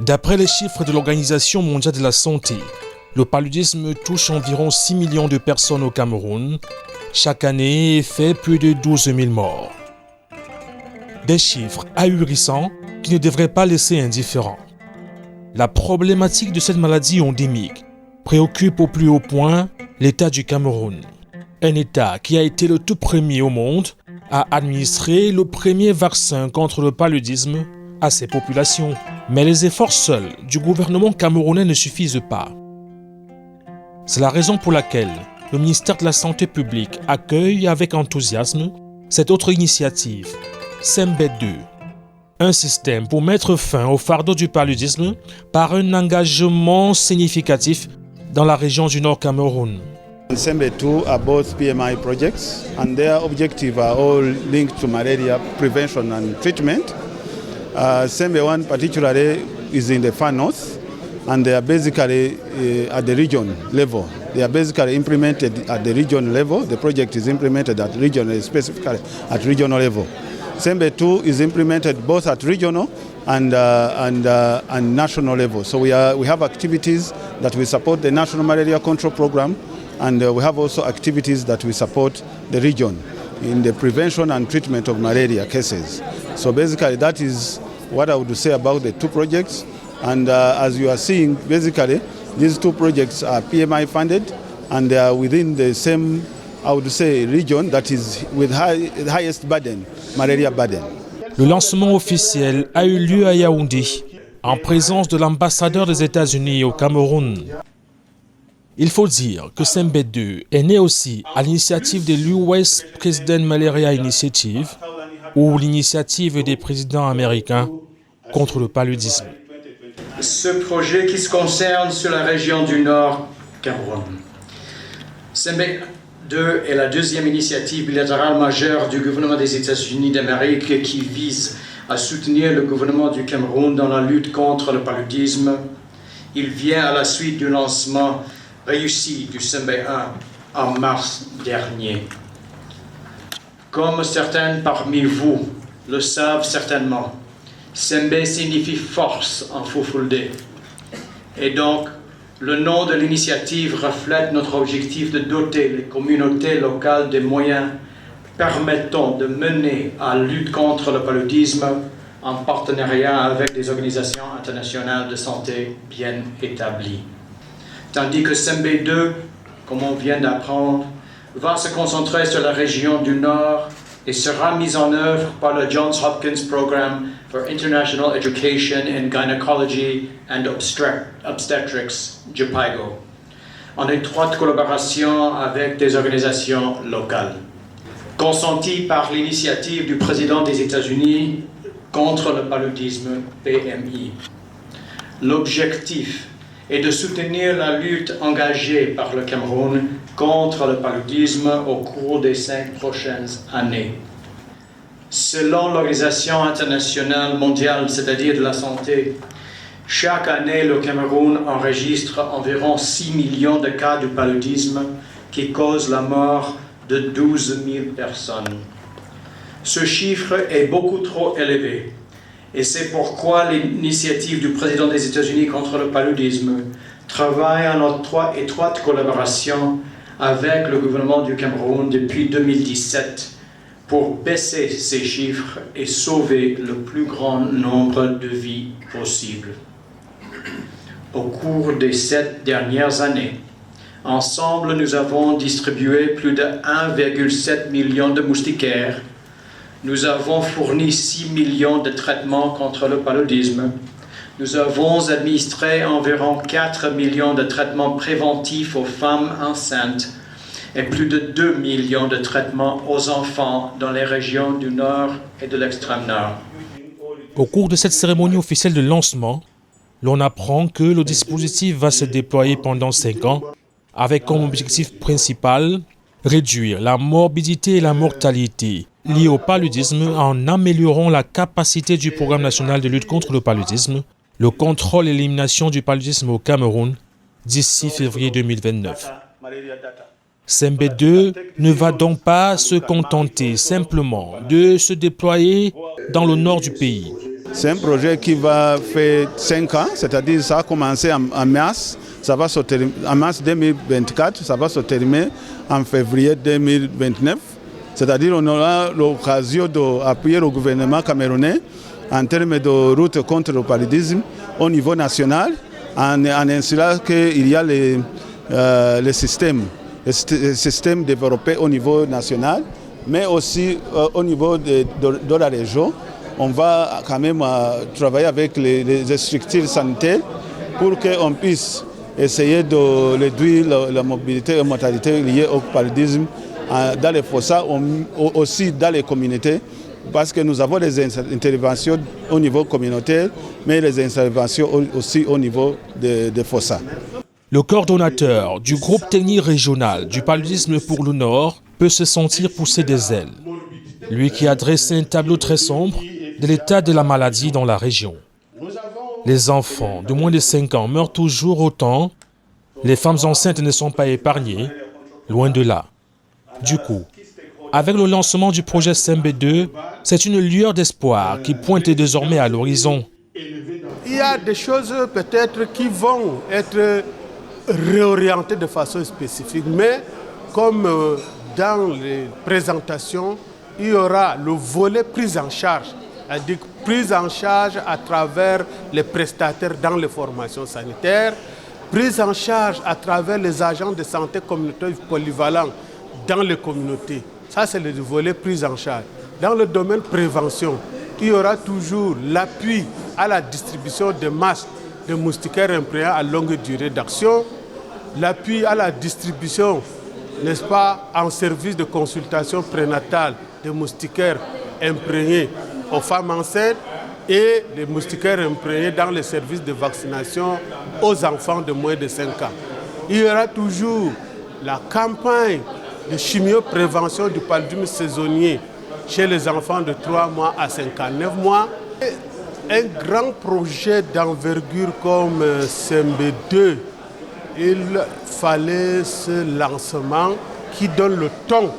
D'après les chiffres de l'Organisation mondiale de la santé, le paludisme touche environ 6 millions de personnes au Cameroun chaque année et fait plus de 12 000 morts. Des chiffres ahurissants qui ne devraient pas laisser indifférents. La problématique de cette maladie endémique préoccupe au plus haut point l'État du Cameroun. Un État qui a été le tout premier au monde à administrer le premier vaccin contre le paludisme à ses populations. Mais les efforts seuls du gouvernement camerounais ne suffisent pas. C'est la raison pour laquelle le ministère de la Santé publique accueille avec enthousiasme cette autre initiative, SEMBE 2, un système pour mettre fin au fardeau du paludisme par un engagement significatif dans la région du Nord Cameroun. SEMBE 2 are both PMI projects and their objectives are all linked to malaria prevention and treatment. SEMBE 1 particularly is in the far north and they are basically at the region level. They are basically implemented at the region level. The project is implemented at regional, specifically at regional level. SEMBE 2 is implemented both at regional and national level. So we have activities that we support the National Malaria Control Program, and we have also activities that we support the region in the prevention and treatment of malaria cases. So basically that is what I would say about the two projects. And as you are seeing, basically these two projects are PMI funded and they are within the same, I would say, region that is with highest burden, malaria burden. Le lancement officiel a eu lieu à Yaoundé, en présence de l'ambassadeur des États-Unis au Cameroun. Il faut dire que SEMBE 2 est né aussi à l'initiative de l'US President Malaria Initiative ou l'initiative des présidents américains contre le paludisme. Ce projet qui se concerne sur la région du Nord Cameroun. SEMBE 2 est la deuxième initiative bilatérale majeure du gouvernement des États-Unis d'Amérique qui vise à soutenir le gouvernement du Cameroun dans la lutte contre le paludisme. Il vient à la suite du lancement réussi du SEMBE 1 en mars dernier. Comme certains parmi vous le savent certainement, SEMBE signifie force en Fulfulde. Et donc, le nom de l'initiative reflète notre objectif de doter les communautés locales des moyens permettant de mener à la lutte contre le paludisme en partenariat avec des organisations internationales de santé bien établies. Tandis que SEMBE 2, comme on vient d'apprendre, va se concentrer sur la région du Nord et sera mise en œuvre par le Johns Hopkins Program for International Education in Gynecology and Obstetrics, JPIGO, en étroite collaboration avec des organisations locales. Consenti par l'initiative du président des États-Unis contre le paludisme, PMI. L'objectif est de soutenir la lutte engagée par le Cameroun contre le paludisme au cours des 5 prochaines années. Selon l'Organisation internationale mondiale, c'est-à-dire de la santé, chaque année, le Cameroun enregistre environ 6 millions de cas de paludisme qui causent la mort de 12 000 personnes. Ce chiffre est beaucoup trop élevé. Et c'est pourquoi l'initiative du président des États-Unis contre le paludisme travaille en étroite collaboration avec le gouvernement du Cameroun depuis 2017 pour baisser ces chiffres et sauver le plus grand nombre de vies possible. Au cours des 7 dernières années, ensemble, nous avons distribué plus de 1,7 million de moustiquaires. Nous avons fourni 6 millions de traitements contre le paludisme. Nous avons administré environ 4 millions de traitements préventifs aux femmes enceintes et plus de 2 millions de traitements aux enfants dans les régions du Nord et de l'extrême Nord. Au cours de cette cérémonie officielle de lancement, l'on apprend que le dispositif va se déployer pendant 5 ans avec comme objectif principal réduire la morbidité et la mortalité liées au paludisme en améliorant la capacité du Programme national de lutte contre le paludisme, le contrôle et l'élimination du paludisme au Cameroun d'ici février 2029. SEMBE 2 ne va donc pas se contenter simplement de se déployer dans le nord du pays. C'est un projet qui va faire 5 ans, c'est-à-dire ça a commencé en mars, ça va se terminer en mars 2024, ça va se terminer en février 2029. C'est-à-dire qu'on aura l'occasion d'appuyer le gouvernement camerounais en termes de route contre le paludisme au niveau national, en insistant qu'il y a les systèmes développés au niveau national, mais aussi au niveau de la région. On va quand même travailler avec les structures sanitaires pour qu'on puisse essayer de réduire la mobilité et la mortalité liée au paludisme dans les fossats, aussi dans les communautés, parce que nous avons des interventions au niveau communautaire, mais les interventions aussi au niveau des fossats. Le coordonnateur du groupe technique régional du paludisme pour le Nord peut se sentir pousser des ailes. Lui qui a dressé un tableau très sombre de l'état de la maladie dans la région. Les enfants de moins de 5 ans meurent toujours autant. Les femmes enceintes ne sont pas épargnées, loin de là. Du coup, avec le lancement du projet SEMBE2, c'est une lueur d'espoir qui pointe désormais à l'horizon. Il y a des choses peut-être qui vont être réorientées de façon spécifique, mais comme dans les présentations, il y aura le volet prise en charge, c'est-à-dire prise en charge à travers les prestataires dans les formations sanitaires, prise en charge à travers les agents de santé communautaire polyvalents dans les communautés. Ça, c'est le volet prise en charge. Dans le domaine prévention, il y aura toujours l'appui à la distribution de masques de moustiquaires imprégnés à longue durée d'action, l'appui à la distribution, n'est-ce pas, en service de consultation prénatale de moustiquaires imprégnés aux femmes enceintes et les moustiquaires imprégnés dans les services de vaccination aux enfants de moins de 5 ans. Il y aura toujours la campagne de chimioprévention du paludisme saisonnier chez les enfants de 3 mois à 59 mois. Un grand projet d'envergure comme SEMBE2, il fallait ce lancement qui donne le ton,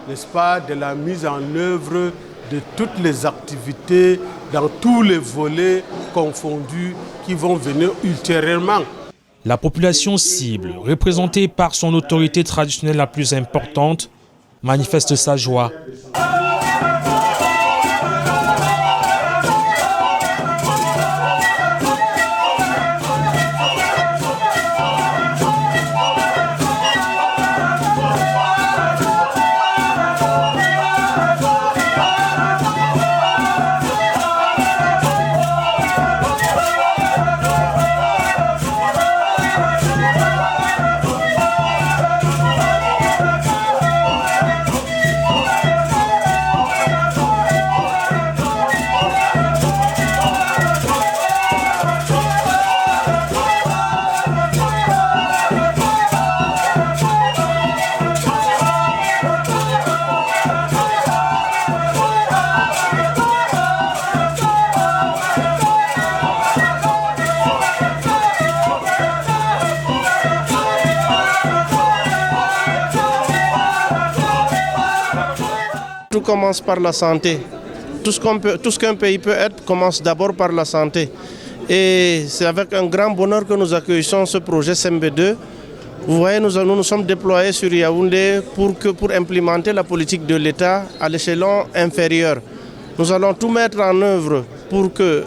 n'est-ce pas, de la mise en œuvre de toutes les activités dans tous les volets confondus qui vont venir ultérieurement. La population cible, représentée par son autorité traditionnelle la plus importante, manifeste sa joie. Tout commence par la santé. Tout ce qu'un pays peut être commence d'abord par la santé. Et c'est avec un grand bonheur que nous accueillons ce projet SEMBE2. Vous voyez, nous nous sommes déployés sur Yaoundé pour implémenter la politique de l'État à l'échelon inférieur. Nous allons tout mettre en œuvre pour que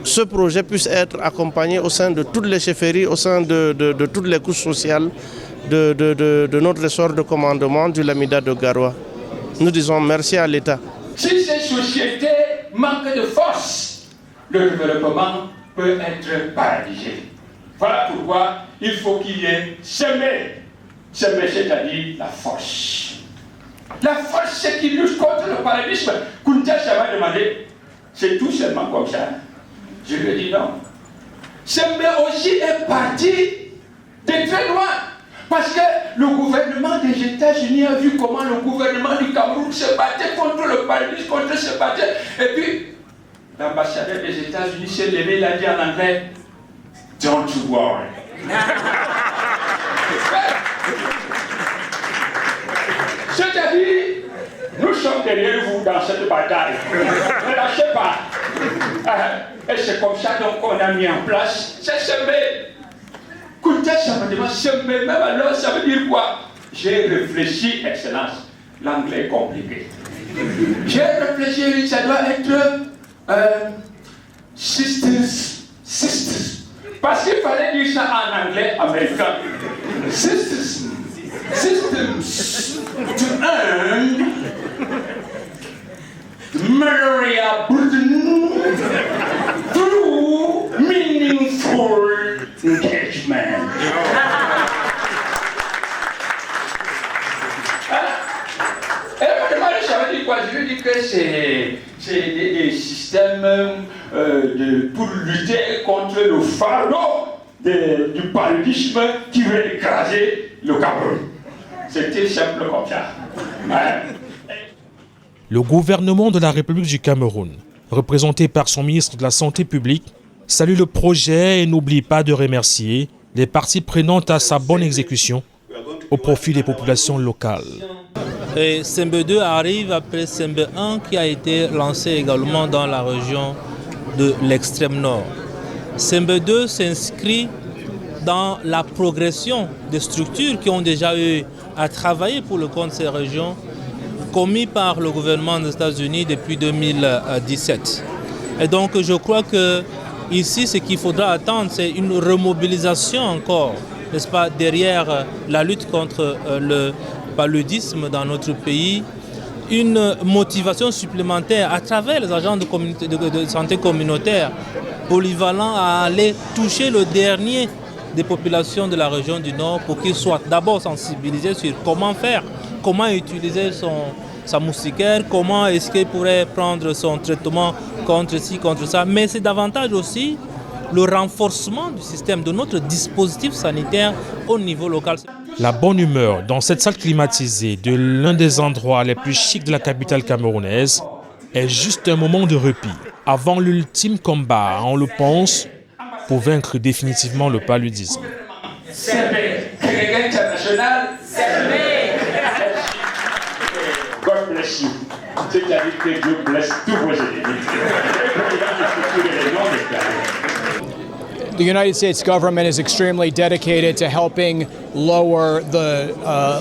ce projet puisse être accompagné au sein de toutes les chefferies, au sein de toutes les couches sociales de notre ressort de commandement du Lamida de Garoua. Nous disons merci à l'État. Si ces sociétés manquent de force, le développement peut être paralysé. Voilà pourquoi il faut qu'il y ait SEMBE, c'est-à-dire la force. La force, c'est qui lutte contre le paludisme. Kunta m'a demandé, c'est tout seulement comme ça. Je lui ai dit non. SEMBE aussi est parti de très loin. Parce que le gouvernement des États-Unis a vu comment le gouvernement du Cameroun se battait contre le paludisme, contre se battait. Et puis, l'ambassadeur des États-Unis s'est levé, il a dit en anglais, don't you worry. C'est-à-dire, nous sommes derrière vous dans cette bataille. Ne lâchez pas. Et c'est comme ça donc qu'on a mis en place c'est SEMBE. Écoutez, ça me demande SEMBE, même alors ça veut dire quoi? J'ai réfléchi, Excellence, l'anglais est compliqué. J'ai réfléchi, ça doit être sisters. Parce qu'il fallait dire ça en anglais américain. Systems to earn malaria burden through meaningful engagement. Ça veut dire quoi? Je veux dire que c'est des systèmes pour lutter contre le fardeau du paludisme qui veut écraser le Cameroun. C'était simple comme ça. Le gouvernement de la République du Cameroun, représenté par son ministre de la Santé publique, salue le projet et n'oublie pas de remercier les parties prenantes à sa bonne exécution au profit des populations locales. Et SEMBE 2 arrive après SEMBE 1 qui a été lancé également dans la région de l'extrême nord. SEMBE 2 s'inscrit dans la progression des structures qui ont déjà eu à travailler pour le compte de ces régions, commis par le gouvernement des États-Unis depuis 2017. Et donc je crois que ici ce qu'il faudra attendre, c'est une remobilisation encore, n'est-ce pas, derrière la lutte contre le paludisme dans notre pays, une motivation supplémentaire à travers les agents de santé communautaire polyvalents à aller toucher le dernier des populations de la région du Nord pour qu'ils soient d'abord sensibilisés sur comment faire, comment utiliser sa moustiquaire, comment est-ce qu'il pourrait prendre son traitement contre ci, contre ça, mais c'est davantage aussi le renforcement du système, de notre dispositif sanitaire au niveau local. La bonne humeur dans cette salle climatisée de l'un des endroits les plus chics de la capitale camerounaise est juste un moment de répit avant l'ultime combat, on le pense, pour vaincre définitivement le paludisme. God bless you. C'est-à-dire que Dieu blesse tous vos ennemis. The United States government is extremely dedicated to helping lower the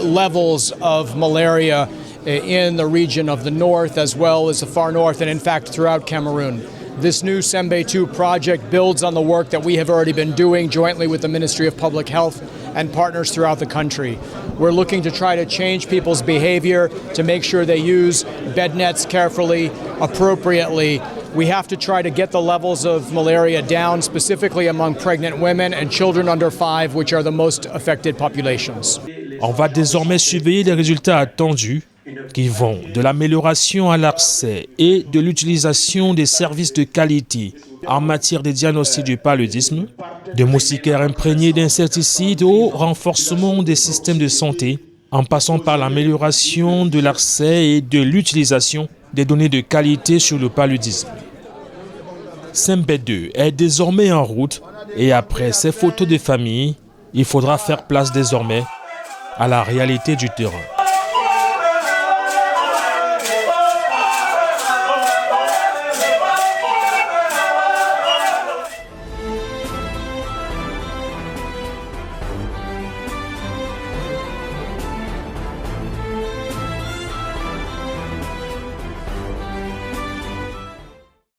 levels of malaria in the region of the north as well as the far north and in fact throughout Cameroon. This new SEMBE 2 project builds on the work that we have already been doing jointly with the Ministry of Public Health and partners throughout the country. We're looking to try to change people's behavior to make sure they use bed nets carefully, appropriately. We have to try to get the levels of malaria down, specifically among pregnant women and children under 5, which are the most affected populations. On va désormais surveiller les résultats attendus qui vont de l'amélioration à l'accès et de l'utilisation des services de qualité en matière de diagnostic du paludisme, de moustiquaires imprégnés d'insecticides au renforcement des systèmes de santé, en passant par l'amélioration de l'accès et de l'utilisation des données de qualité sur le paludisme. SEMBE 2 est désormais en route et après ces photos de famille, il faudra faire place désormais à la réalité du terrain.